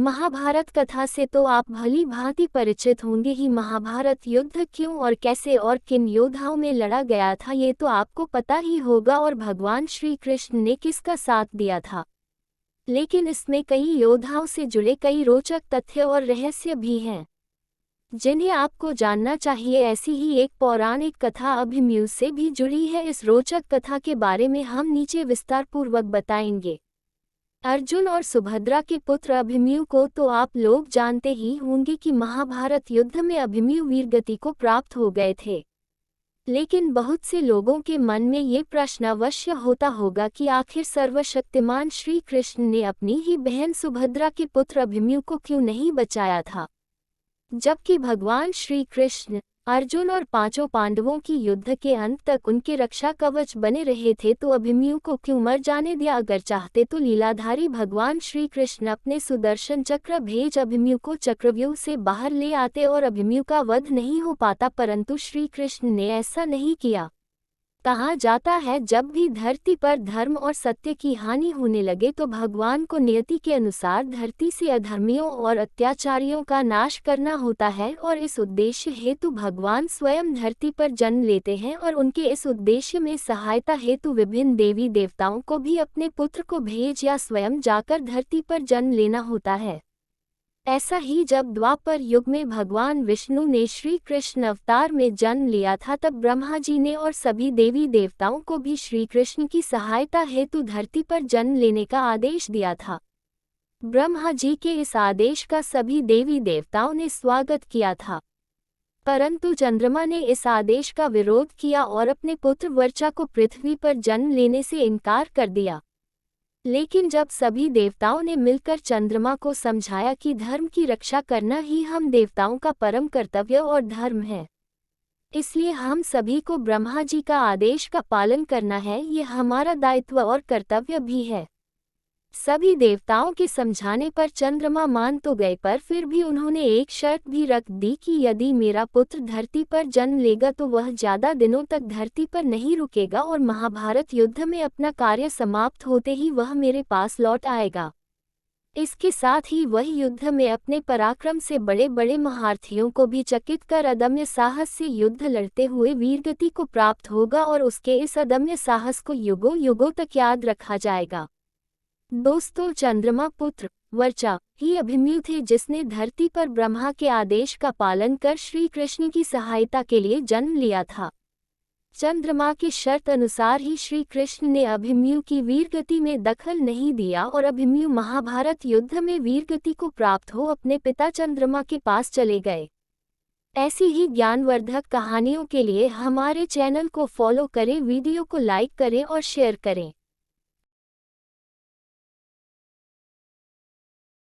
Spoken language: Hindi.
महाभारत कथा से तो आप भली भांति परिचित होंगे ही। महाभारत युद्ध क्यों और कैसे और किन योद्धाओं में लड़ा गया था ये तो आपको पता ही होगा, और भगवान श्री कृष्ण ने किसका साथ दिया था। लेकिन इसमें कई योद्धाओं से जुड़े कई रोचक तथ्य और रहस्य भी हैं जिन्हें आपको जानना चाहिए। ऐसी ही एक पौराणिक कथा अभिमन्यु से भी जुड़ी है। इस रोचक कथा के बारे में हम नीचे विस्तारपूर्वक बताएंगे। अर्जुन और सुभद्रा के पुत्र अभिमन्यु को तो आप लोग जानते ही होंगे कि महाभारत युद्ध में अभिमन्यु वीरगति को प्राप्त हो गए थे। लेकिन बहुत से लोगों के मन में ये प्रश्न अवश्य होता होगा कि आखिर सर्वशक्तिमान श्री कृष्ण ने अपनी ही बहन सुभद्रा के पुत्र अभिमन्यु को क्यों नहीं बचाया था, जबकि भगवान श्री कृष्ण अर्जुन और पांचों पांडवों की युद्ध के अंत तक उनके रक्षा कवच बने रहे थे। तो अभिमन्यु को क्यों मर जाने दिया? अगर चाहते तो लीलाधारी भगवान श्री कृष्ण अपने सुदर्शन चक्र भेज अभिमन्यु को चक्रव्यूह से बाहर ले आते और अभिमन्यु का वध नहीं हो पाता, परंतु श्री कृष्ण ने ऐसा नहीं किया। कहा जाता है जब भी धरती पर धर्म और सत्य की हानि होने लगे तो भगवान को नियति के अनुसार धरती से अधर्मियों और अत्याचारियों का नाश करना होता है, और इस उद्देश्य हेतु भगवान स्वयं धरती पर जन्म लेते हैं और उनके इस उद्देश्य में सहायता हेतु विभिन्न देवी देवताओं को भी अपने पुत्र को भेज या स्वयं जाकर धरती पर जन्म लेना होता है। ऐसा ही जब द्वापर युग में भगवान विष्णु ने श्री कृष्ण अवतार में जन्म लिया था, तब ब्रह्मा जी ने और सभी देवी देवताओं को भी श्री कृष्ण की सहायता हेतु धरती पर जन्म लेने का आदेश दिया था। ब्रह्मा जी के इस आदेश का सभी देवी देवताओं ने स्वागत किया था, परंतु चंद्रमा ने इस आदेश का विरोध किया और अपने पुत्र वर्चा को पृथ्वी पर जन्म लेने से इनकार कर दिया। लेकिन जब सभी देवताओं ने मिलकर चंद्रमा को समझाया कि धर्म की रक्षा करना ही हम देवताओं का परम कर्तव्य और धर्म है, इसलिए हम सभी को ब्रह्मा जी का आदेश का पालन करना है, ये हमारा दायित्व और कर्तव्य भी है। सभी देवताओं के समझाने पर चंद्रमा मान तो गए, पर फिर भी उन्होंने एक शर्त भी रख दी कि यदि मेरा पुत्र धरती पर जन्म लेगा तो वह ज्यादा दिनों तक धरती पर नहीं रुकेगा और महाभारत युद्ध में अपना कार्य समाप्त होते ही वह मेरे पास लौट आएगा। इसके साथ ही वह युद्ध में अपने पराक्रम से बड़े बड़े महारथियों को भी चकित कर अदम्य साहस से युद्ध लड़ते हुए वीरगति को प्राप्त होगा, और उसके इस अदम्य साहस को युगों युगों तक याद रखा जाएगा। दोस्तों, चंद्रमा पुत्र वर्चा ही अभिमन्यु थे, जिसने धरती पर ब्रह्मा के आदेश का पालन कर श्री कृष्ण की सहायता के लिए जन्म लिया था। चंद्रमा की शर्त अनुसार ही श्री कृष्ण ने अभिमन्यु की वीरगति में दखल नहीं दिया और अभिमन्यु महाभारत युद्ध में वीरगति को प्राप्त हो अपने पिता चंद्रमा के पास चले गए। ऐसी ही ज्ञानवर्धक कहानियों के लिए हमारे चैनल को फॉलो करें, वीडियो को लाइक करें और शेयर करें।